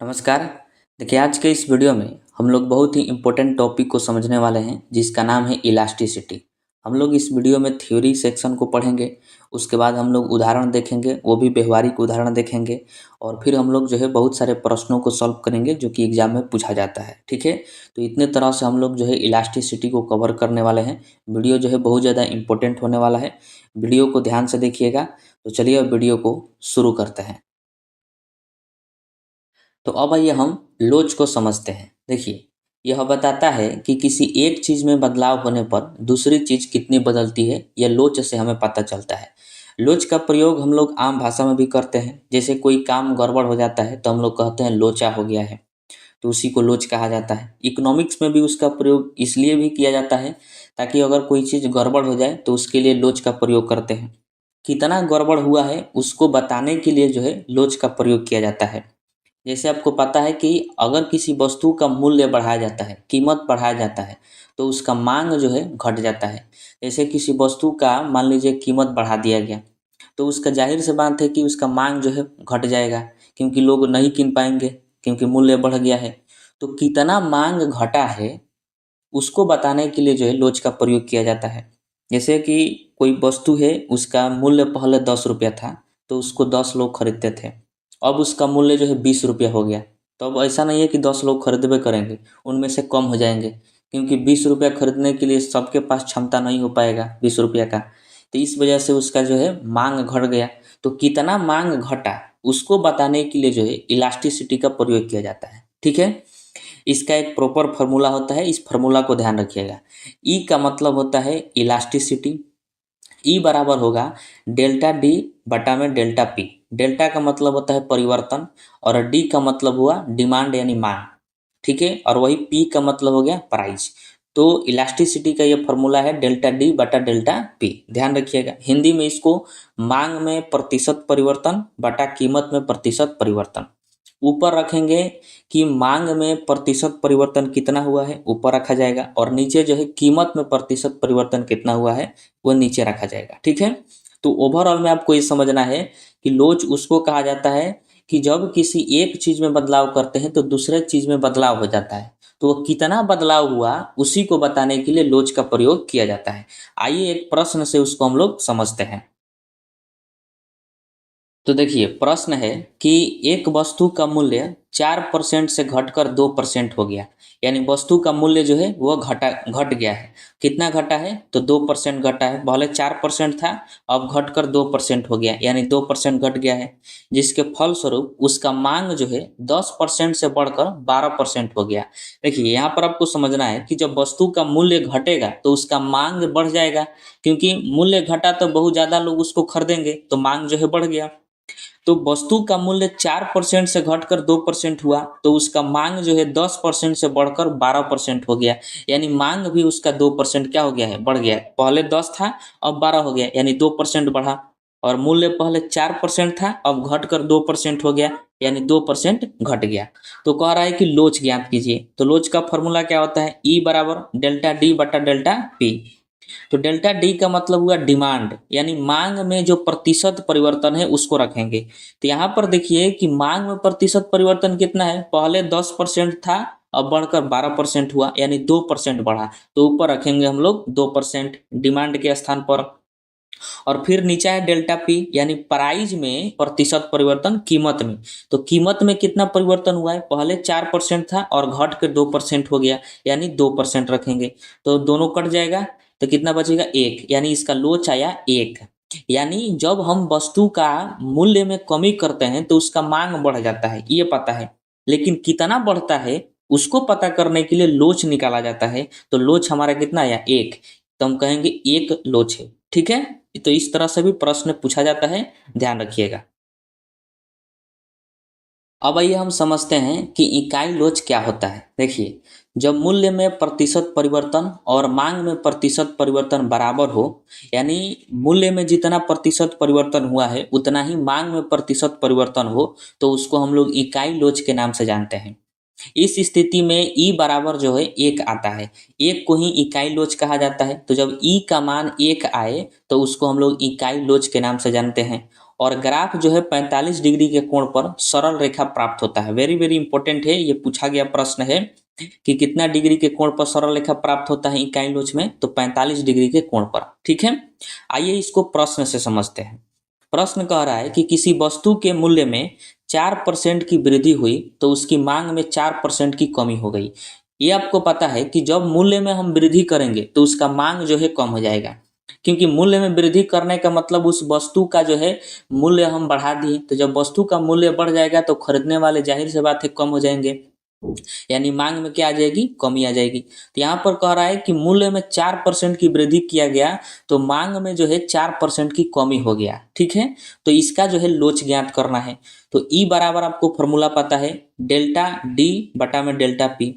नमस्कार। देखिए, आज के इस वीडियो में हम लोग बहुत ही इम्पोर्टेंट टॉपिक को समझने वाले हैं जिसका नाम है इलास्टिसिटी। हम लोग इस वीडियो में थ्योरी सेक्शन को पढ़ेंगे, उसके बाद हम लोग उदाहरण देखेंगे, वो भी व्यवहारिक उदाहरण देखेंगे, और फिर हम लोग जो है बहुत सारे प्रश्नों को सॉल्व करेंगे जो कि एग्जाम में पूछा जाता है। ठीक है, तो इतने तरह से हम लोग जो है इलास्टिसिटी को कवर करने वाले हैं। वीडियो जो है बहुत ज़्यादा इंपॉर्टेंट होने वाला है, वीडियो को ध्यान से देखिएगा। तो चलिए अब वीडियो को शुरू करते हैं। तो अब आइए हम लोच को समझते हैं। देखिए, यह बताता है कि किसी एक चीज़ में बदलाव होने पर दूसरी चीज़ कितनी बदलती है, यह लोच से हमें पता चलता है। लोच का प्रयोग हम लोग आम भाषा में भी करते हैं। जैसे कोई काम गड़बड़ हो जाता है तो हम लोग कहते हैं लोचा हो गया है, तो उसी को लोच कहा जाता है। इकोनॉमिक्स में भी उसका प्रयोग इसलिए भी किया जाता है ताकि अगर कोई चीज़ गड़बड़ हो जाए तो उसके लिए लोच का प्रयोग करते हैं। कितना गड़बड़ हुआ है उसको बताने के लिए जो है लोच का प्रयोग किया जाता है। जैसे आपको पता है कि अगर किसी वस्तु का मूल्य बढ़ाया जाता है, कीमत बढ़ाया जाता है, तो उसका मांग जो है घट जाता है। जैसे किसी वस्तु का मान लीजिए कीमत बढ़ा दिया गया, तो उसका जाहिर सी बात है कि उसका मांग जो है घट जाएगा, क्योंकि लोग नहीं किन पाएंगे, क्योंकि मूल्य बढ़ गया है। तो कितना मांग घटा है उसको बताने के लिए जो है लोच का प्रयोग किया जाता है। जैसे कि कोई वस्तु है, उसका मूल्य पहले 10 रुपया था, तो उसको 10 लोग खरीदते थे। अब उसका मूल्य जो है 20 रुपया हो गया। तो अब ऐसा नहीं है कि 10 लोग खरीदबे करेंगे, उनमें से कम हो जाएंगे, क्योंकि 20 रुपया खरीदने के लिए सबके पास क्षमता नहीं हो पाएगा 20 रुपया का। तो इस वजह से उसका जो है मांग घट गया। तो कितना मांग घटा उसको बताने के लिए जो है इलास्टिसिटी का प्रयोग किया जाता है। ठीक है, इसका एक प्रॉपर फार्मूला होता है, इस फार्मूला को ध्यान रखिएगा। ई का मतलब होता है इलास्टिसिटी। ई बराबर होगा डेल्टा डी बटा में डेल्टा पी। डेल्टा का मतलब होता है परिवर्तन, और डी का मतलब हुआ डिमांड यानी मांग। ठीक है, और वही पी का मतलब हो गया प्राइस। तो इलास्टिसिटी का ये फॉर्मूला है डेल्टा डी बटा डेल्टा पी। ध्यान रखिएगा, हिंदी में इसको मांग में प्रतिशत परिवर्तन बटा कीमत में प्रतिशत परिवर्तन। ऊपर रखेंगे कि मांग में प्रतिशत परिवर्तन कितना हुआ है, ऊपर रखा जाएगा, और नीचे जो है कीमत में प्रतिशत परिवर्तन कितना हुआ है वो नीचे रखा जाएगा। ठीक है, तो ओवरऑल में आपको ये समझना है कि लोच उसको कहा जाता है कि जब किसी एक चीज में बदलाव करते हैं तो दूसरे चीज में बदलाव हो जाता है। तो वो कितना बदलाव हुआ उसी को बताने के लिए लोच का प्रयोग किया जाता है। आइए एक प्रश्न से उसको हम लोग समझते हैं। तो देखिए, प्रश्न है कि एक वस्तु का मूल्य 4% से घटकर 2% हो गया। यानी वस्तु का मूल्य जो है वो घट गया है। कितना घटा है? तो 2% घटा है। पहले 4% था, अब घटकर 2% हो गया, यानी 2% घट गया है। जिसके फलस्वरूप उसका मांग जो है 10% से बढ़कर 12% हो गया। देखिए, यहाँ पर आपको समझना है कि जब वस्तु का मूल्य घटेगा तो उसका मांग बढ़ जाएगा, क्योंकि मूल्य घटा तो बहुत ज़्यादा लोग उसको खरीदेंगे, तो मांग जो है बढ़ गया। तो वस्तु का मूल्य 4% से घटकर 2% हुआ, तो उसका मांग जो है 10% से बढ़कर 12% हो गया। यानी मांग भी उसका 2% क्या हो गया है, बढ़ गया है। पहले 10 था, अब 12 हो गया, यानी 2% बढ़ा। और मूल्य पहले 4% था, अब घटकर 2% हो गया, यानी 2% घट गया। तो कह रहा है कि लोच ज्ञात कीजिए। तो लोच का फॉर्मूला क्या होता है? ई बराबर डेल्टा डी बटा डेल्टा पी। तो डेल्टा डी का मतलब हुआ डिमांड, यानी मांग में जो प्रतिशत परिवर्तन है उसको रखेंगे। तो यहाँ पर देखिए कि मांग में प्रतिशत परिवर्तन कितना है, पहले 10% था, अब बढ़कर 12% हुआ, यानी 2% बढ़ा। तो ऊपर रखेंगे हम लोग 2% डिमांड के स्थान पर। और फिर नीचे है डेल्टा पी, यानी प्राइस में प्रतिशत परिवर्तन कीमत में। तो कीमत में कितना परिवर्तन हुआ है, पहले 4% था और घट के 2% हो गया, यानी 2% रखेंगे। तो दोनों कट जाएगा, तो कितना बचेगा? 1, यानी इसका लोच आया 1। यानी जब हम वस्तु का मूल्य में कमी करते हैं तो उसका मांग बढ़ जाता है, ये पता है। लेकिन कितना बढ़ता है उसको पता करने के लिए लोच निकाला जाता है। तो लोच हमारा कितना आया? 1। तो हम कहेंगे 1 लोच है। ठीक है, तो इस तरह से भी प्रश्न पूछा जाता है, ध्यान रखिएगा। अब आइए हम समझते हैं कि इकाई लोच क्या होता है। देखिए, जब मूल्य में प्रतिशत परिवर्तन और मांग में प्रतिशत परिवर्तन बराबर हो, यानी मूल्य में जितना प्रतिशत परिवर्तन हुआ है उतना ही मांग में प्रतिशत परिवर्तन हो, तो उसको हम लोग इकाई लोच के नाम से जानते हैं। इस स्थिति में ई बराबर जो है 1 आता है। 1 को ही इकाई लोच कहा जाता है। तो जब ई का मान 1 आए तो उसको हम लोग इकाई लोच के नाम से जानते हैं। और ग्राफ जो है 45 डिग्री के कोण पर सरल रेखा प्राप्त होता है। वेरी वेरी इंपॉर्टेंट है, ये पूछा गया प्रश्न है कि कितना डिग्री के कोण पर सरल रेखा प्राप्त होता है इकाई लोच में, तो 45 डिग्री के कोण पर। ठीक है, आइए इसको प्रश्न से समझते हैं। प्रश्न कह रहा है कि किसी वस्तु के मूल्य में 4% की वृद्धि हुई तो उसकी मांग में 4% की कमी हो गई। ये आपको पता है कि जब मूल्य में हम वृद्धि करेंगे तो उसका मांग जो है कम हो जाएगा, क्योंकि मूल्य में वृद्धि करने का मतलब उस वस्तु का जो है मूल्य हम बढ़ा दिए। तो जब वस्तु का मूल्य बढ़ जाएगा तो खरीदने वाले जाहिर सी बात है कम हो जाएंगे, यानी मांग में क्या आ जाएगी, कमी आ जाएगी। तो यहाँ पर कह रहा है कि मूल्य में 4% की वृद्धि किया गया तो मांग में जो है 4% की कमी हो गया। ठीक है, तो इसका जो है लोच ज्ञात करना है। तो ई बराबर आपको फॉर्मूला पता है, डेल्टा डी बटा में डेल्टा पी।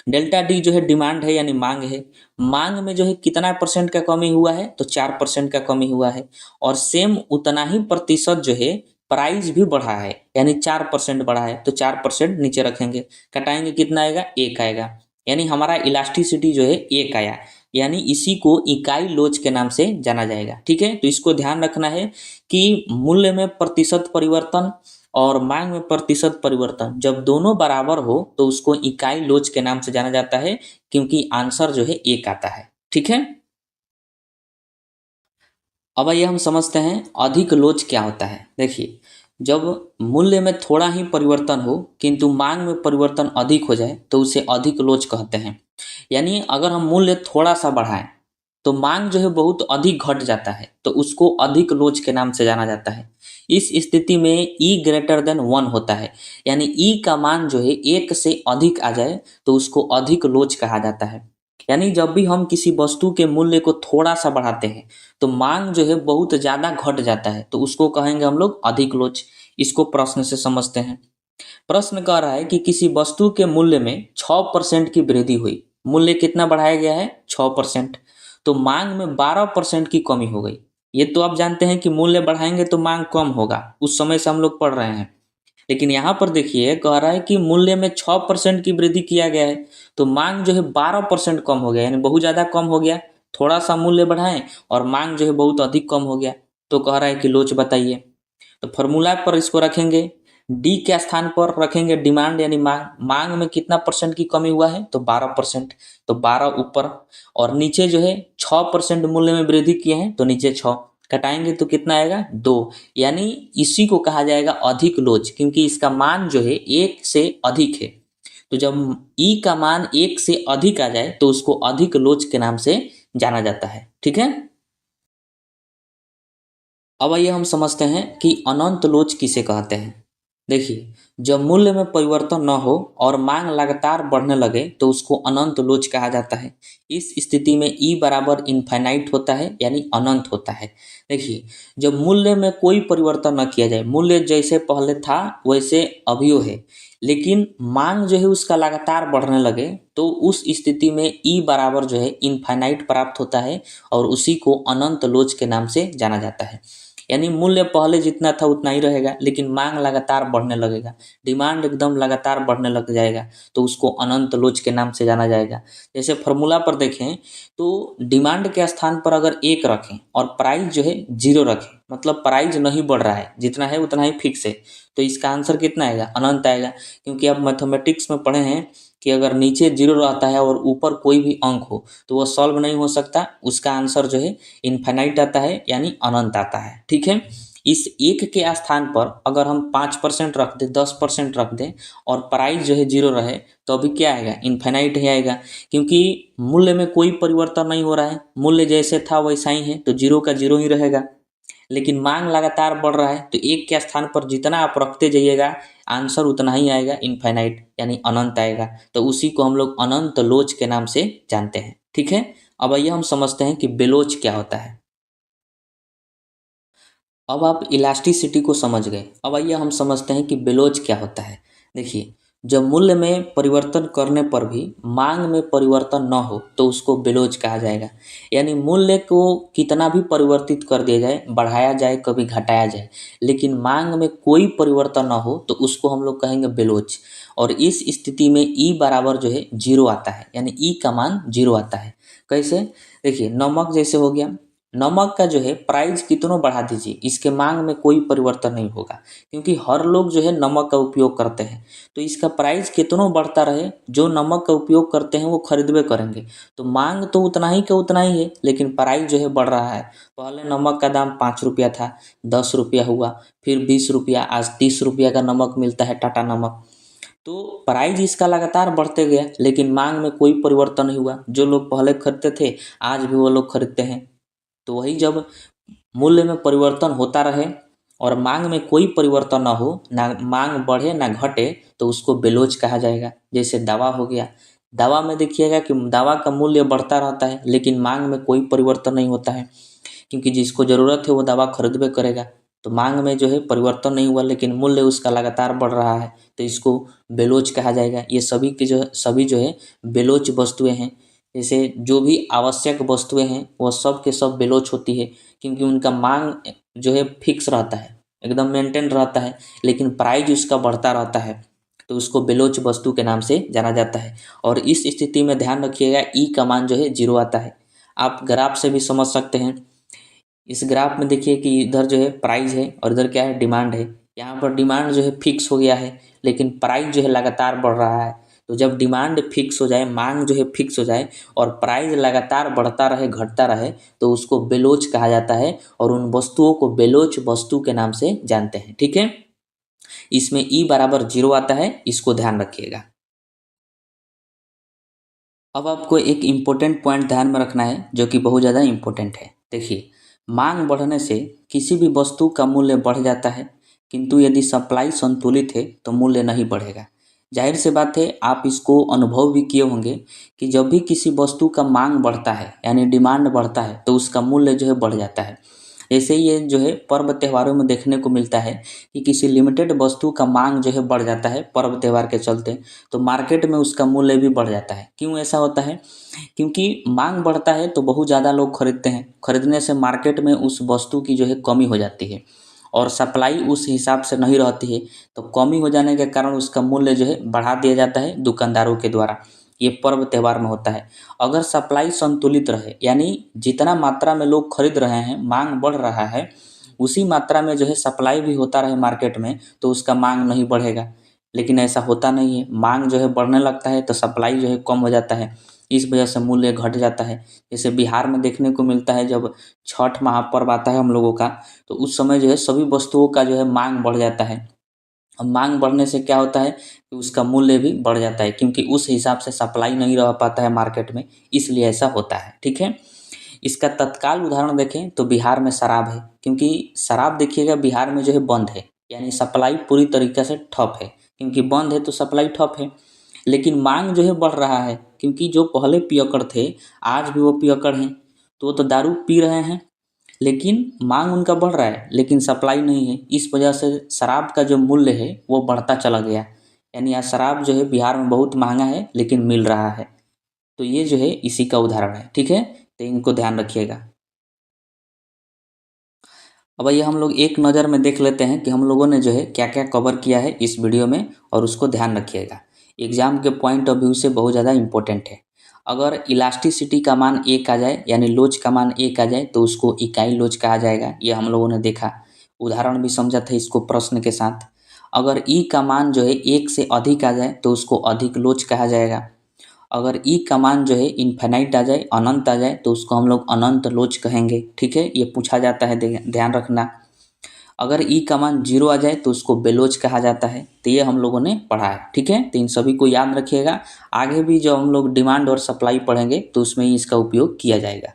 डेल्टा डी जो है डिमांड है यानी मांग है, मांग में जो है कितना परसेंट का कमी हुआ है, तो 4% का कमी हुआ है। और सेम उतना ही प्रतिशत जो है प्राइस भी बढ़ा है, यानी 4% बढ़ा है, तो 4% नीचे रखेंगे, कटाएंगे कितना आएगा, 1 आएगा, यानी हमारा इलास्टिसिटी जो है 1 आया, यानी इसी को इकाई लोच के नाम से जाना जाएगा। ठीक है, तो इसको ध्यान रखना है कि मूल्य में प्रतिशत परिवर्तन और मांग में प्रतिशत परिवर्तन जब दोनों बराबर हो तो उसको इकाई लोच के नाम से जाना जाता है, क्योंकि आंसर जो है 1 आता है। ठीक है, अब आइए हम समझते हैं अधिक लोच क्या होता है। देखिए, जब मूल्य में थोड़ा ही परिवर्तन हो किंतु मांग में परिवर्तन अधिक हो जाए तो उसे अधिक लोच कहते हैं। यानी अगर हम मूल्य थोड़ा सा बढ़ाएं तो मांग जो है बहुत अधिक घट जाता है, तो उसको अधिक लोच के नाम से जाना जाता है। इस स्थिति में ई ग्रेटर देन 1 होता है, यानी ई का मान जो है 1 से अधिक आ जाए तो उसको अधिक लोच कहा जाता है। यानी जब भी हम किसी वस्तु के मूल्य को थोड़ा सा बढ़ाते हैं तो मांग जो है बहुत ज़्यादा घट जाता है, तो उसको कहेंगे हम लोग अधिक लोच। इसको प्रश्न से समझते हैं। प्रश्न कह रहा है कि किसी वस्तु के मूल्य में 6% की वृद्धि हुई, मूल्य कितना बढ़ाया गया है, 6%, तो मांग में 12% की कमी हो गई। ये तो आप जानते हैं कि मूल्य बढ़ाएंगे तो मांग कम होगा, उस समय से हम लोग पढ़ रहे हैं। लेकिन यहाँ पर देखिए कह रहा है कि मूल्य में 6% की वृद्धि किया गया है तो मांग जो है 12% कम हो गया, यानी बहुत ज़्यादा कम हो गया। थोड़ा सा मूल्य बढ़ाएं और मांग जो है बहुत अधिक कम हो गया, तो कह रहा है कि लोच बताइए। तो फॉर्मूला पर इसको रखेंगे, डी के स्थान पर रखेंगे डिमांड यानी मांग। मांग में कितना परसेंट की कमी हुआ है, तो 12%, तो 12 ऊपर, और नीचे जो है 6% मूल्य में वृद्धि किए हैं तो नीचे 6, घटाएंगे तो कितना आएगा, 2, यानी इसी को कहा जाएगा अधिक लोच, क्योंकि इसका मान जो है 1 से अधिक है। तो जब ई का मान 1 से अधिक आ जाए तो उसको अधिक लोच के नाम से जाना जाता है। ठीक है, अब आइए हम समझते हैं कि अनंत लोच किसे कहते हैं। देखिए, जब मूल्य में परिवर्तन न हो और मांग लगातार बढ़ने लगे तो उसको अनंत लोच कहा जाता है। इस स्थिति में ई बराबर इनफाइनाइट होता है, यानी अनंत होता है। देखिए, जब मूल्य में कोई परिवर्तन न किया जाए, मूल्य जैसे पहले था वैसे अभियो है, लेकिन मांग जो है उसका लगातार बढ़ने लगे, तो उस स्थिति में ई बराबर जो है इनफाइनाइट प्राप्त होता है और उसी को अनंत लोच के नाम से जाना जाता है। यानी मूल्य पहले जितना था उतना ही रहेगा, लेकिन मांग लगातार बढ़ने लगेगा, डिमांड एकदम लगातार बढ़ने लग जाएगा, तो उसको अनंत लोच के नाम से जाना जाएगा। जैसे फॉर्मूला पर देखें तो डिमांड के स्थान पर अगर 1 रखें और प्राइस जो है 0 रखें, मतलब प्राइस नहीं बढ़ रहा है, जितना है उतना ही फिक्स है, तो इसका आंसर कितना आएगा, अनंत आएगा। क्योंकि आप मैथमेटिक्स में पढ़े हैं कि अगर नीचे 0 रहता है और ऊपर कोई भी अंक हो तो वह सॉल्व नहीं हो सकता, उसका आंसर जो है इनफाइनाइट आता है, यानी अनंत आता है। ठीक है, इस 1 के स्थान पर अगर हम 5% रख दें, 10% रख दें और प्राइस जो है 0 रहे, तो अभी क्या आएगा, इनफाइनाइट ही आएगा, क्योंकि मूल्य में कोई परिवर्तन नहीं हो रहा है, मूल्य जैसे था वैसा ही है, तो 0 का 0 ही रहेगा। लेकिन मांग लगातार बढ़ रहा है तो 1 के स्थान पर जितना आप रखते जाइएगा आंसर उतना ही आएगा, इनफाइनाइट यानी अनंत आएगा। तो उसी को हम लोग अनंत लोच के नाम से जानते हैं। ठीक है, अब आइए हम समझते हैं कि बेलोच क्या होता है। अब आप इलास्टिसिटी को समझ गए, अब आइए हम समझते हैं कि बेलोच क्या होता है। देखिए, जब मूल्य में परिवर्तन करने पर भी मांग में परिवर्तन न हो तो उसको बेलोच कहा जाएगा। यानी मूल्य को कितना भी परिवर्तित कर दिया जाए, बढ़ाया जाए, कभी घटाया जाए, लेकिन मांग में कोई परिवर्तन न हो तो उसको हम लोग कहेंगे बेलोच। और इस स्थिति में ई बराबर जो है 0 आता है, यानी ई का मान 0 आता है। कैसे, देखिए नमक जैसे हो गया, नमक का जो है प्राइस कितनों बढ़ा दीजिए, इसके मांग में कोई परिवर्तन नहीं होगा, क्योंकि हर लोग जो है नमक का उपयोग करते हैं। तो इसका प्राइस कितनों बढ़ता रहे, जो नमक का उपयोग करते हैं वो खरीदबे करेंगे। तो मांग तो उतना ही का उतना ही है, लेकिन प्राइस जो है बढ़ रहा है। पहले नमक का दाम 5 रुपया था, 10 रुपया हुआ, फिर 20 रुपया, आज 30 रुपया का नमक मिलता है, टाटा नमक। तो प्राइस इसका लगातार बढ़ते गया, लेकिन मांग में कोई परिवर्तन नहीं हुआ। जो लोग पहले खरीदते थे आज भी वो लोग खरीदते हैं। तो वही जब मूल्य में परिवर्तन होता रहे और मांग में कोई परिवर्तन ना हो, ना मांग बढ़े ना घटे, तो उसको बेलोच कहा जाएगा। जैसे दवा हो गया, दवा में देखिएगा कि दवा का मूल्य बढ़ता रहता है, लेकिन मांग में कोई परिवर्तन नहीं होता है, क्योंकि जिसको ज़रूरत है वो दवा खरीदबे करेगा। तो मांग में जो है परिवर्तन नहीं हुआ, लेकिन मूल्य उसका लगातार बढ़ रहा है, तो इसको बेलोच कहा जाएगा। ये सभी जो है बेलोच वस्तुएं हैं। जैसे जो भी आवश्यक वस्तुएं हैं वो सब के सब बेलोच होती है, क्योंकि उनका मांग जो है फिक्स रहता है, एकदम मेंटेन रहता है, लेकिन प्राइस उसका बढ़ता रहता है, तो उसको बेलोच वस्तु के नाम से जाना जाता है। और इस स्थिति में ध्यान रखिएगा, ई का मान जो है 0 आता है। आप ग्राफ से भी समझ सकते हैं। इस ग्राफ में देखिए कि इधर जो है प्राइस है और इधर क्या है, डिमांड है। यहाँ पर डिमांड जो है फिक्स हो गया है, लेकिन प्राइस जो है लगातार बढ़ रहा है। तो जब डिमांड फिक्स हो जाए, मांग जो है फिक्स हो जाए और प्राइस लगातार बढ़ता रहे, घटता रहे, तो उसको बेलोच कहा जाता है, और उन वस्तुओं को बेलोच वस्तु के नाम से जानते हैं। ठीक है, इसमें ई बराबर 0 आता है, इसको ध्यान रखिएगा। अब आपको एक इम्पोर्टेंट पॉइंट ध्यान में रखना है, जो कि बहुत ज़्यादा इम्पोर्टेंट है। देखिए, मांग बढ़ने से किसी भी वस्तु का मूल्य बढ़ जाता है, किंतु यदि सप्लाई संतुलित है तो मूल्य नहीं बढ़ेगा। जाहिर सी बात है, आप इसको अनुभव भी किए होंगे कि जब भी किसी वस्तु का मांग बढ़ता है, यानी डिमांड बढ़ता है, तो उसका मूल्य जो है बढ़ जाता है। ऐसे ये जो है पर्व त्योहारों में देखने को मिलता है कि किसी लिमिटेड वस्तु का मांग जो है बढ़ जाता है पर्व त्यौहार के चलते, तो मार्केट में उसका मूल्य भी बढ़ जाता है। क्यों ऐसा होता है? क्योंकि मांग बढ़ता है तो बहुत ज़्यादा लोग खरीदते हैं, खरीदने से मार्केट में उस वस्तु की जो है कमी हो जाती है, और सप्लाई उस हिसाब से नहीं रहती है, तो कमी हो जाने के कारण उसका मूल्य जो है बढ़ा दिया जाता है दुकानदारों के द्वारा। ये पर्व त्यौहार में होता है। अगर सप्लाई संतुलित रहे, यानी जितना मात्रा में लोग खरीद रहे हैं, मांग बढ़ रहा है, उसी मात्रा में जो है सप्लाई भी होता रहे मार्केट में, तो उसका मांग नहीं बढ़ेगा। लेकिन ऐसा होता नहीं है, मांग जो है बढ़ने लगता है तो सप्लाई जो है कम हो जाता है, इस वजह से मूल्य घट जाता है। जैसे बिहार में देखने को मिलता है, जब छठ महापर्व आता है हम लोगों का, तो उस समय जो है सभी वस्तुओं का जो है मांग बढ़ जाता है। और मांग बढ़ने से क्या होता है कि उसका मूल्य भी बढ़ जाता है, क्योंकि उस हिसाब से सप्लाई नहीं रह पाता है मार्केट में, इसलिए ऐसा होता है। ठीक है, इसका तत्काल उदाहरण देखें तो बिहार में शराब है, क्योंकि शराब देखिएगा बिहार में जो है बंद है, यानी सप्लाई पूरी तरीके से ठप है, क्योंकि बंद है तो सप्लाई ठप है। लेकिन मांग जो है बढ़ रहा है, क्योंकि जो पहले पियक्कड़ थे आज भी वो पियक्कड़ हैं, तो वो तो दारू पी रहे हैं, लेकिन मांग उनका बढ़ रहा है, लेकिन सप्लाई नहीं है। इस वजह से शराब का जो मूल्य है वो बढ़ता चला गया, यानी आज शराब जो है बिहार में बहुत महंगा है, लेकिन मिल रहा है। तो ये जो है इसी का उदाहरण है। ठीक है, तो इनको ध्यान रखिएगा। अब ये हम लोग एक नज़र में देख लेते हैं कि हम लोगों ने जो है क्या क्या कवर किया है इस वीडियो में, और उसको ध्यान रखिएगा। एग्जाम के पॉइंट ऑफ व्यू से बहुत ज़्यादा इंपॉर्टेंट है। अगर इलास्टिसिटी का मान 1 आ जाए, यानी लोच का मान 1 आ जाए, तो उसको इकाई लोच कहा जाएगा। ये हम लोगों ने देखा, उदाहरण भी समझा था इसको प्रश्न के साथ। अगर ई का मान जो है 1 से अधिक आ जाए तो उसको अधिक लोच कहा जाएगा। अगर ई का मान जो है इन्फिनाइट आ जाए, अनंत आ जाए, तो उसको हम लोग अनंत लोच कहेंगे। ठीक है, ये पूछा जाता है, ध्यान रखना। अगर ई का मान 0 आ जाए तो उसको बेलोच कहा जाता है। तो ये हम लोगों ने पढ़ा है। ठीक है, तो इन सभी को याद रखिएगा। आगे भी जो हम लोग डिमांड और सप्लाई पढ़ेंगे तो उसमें ही इसका उपयोग किया जाएगा।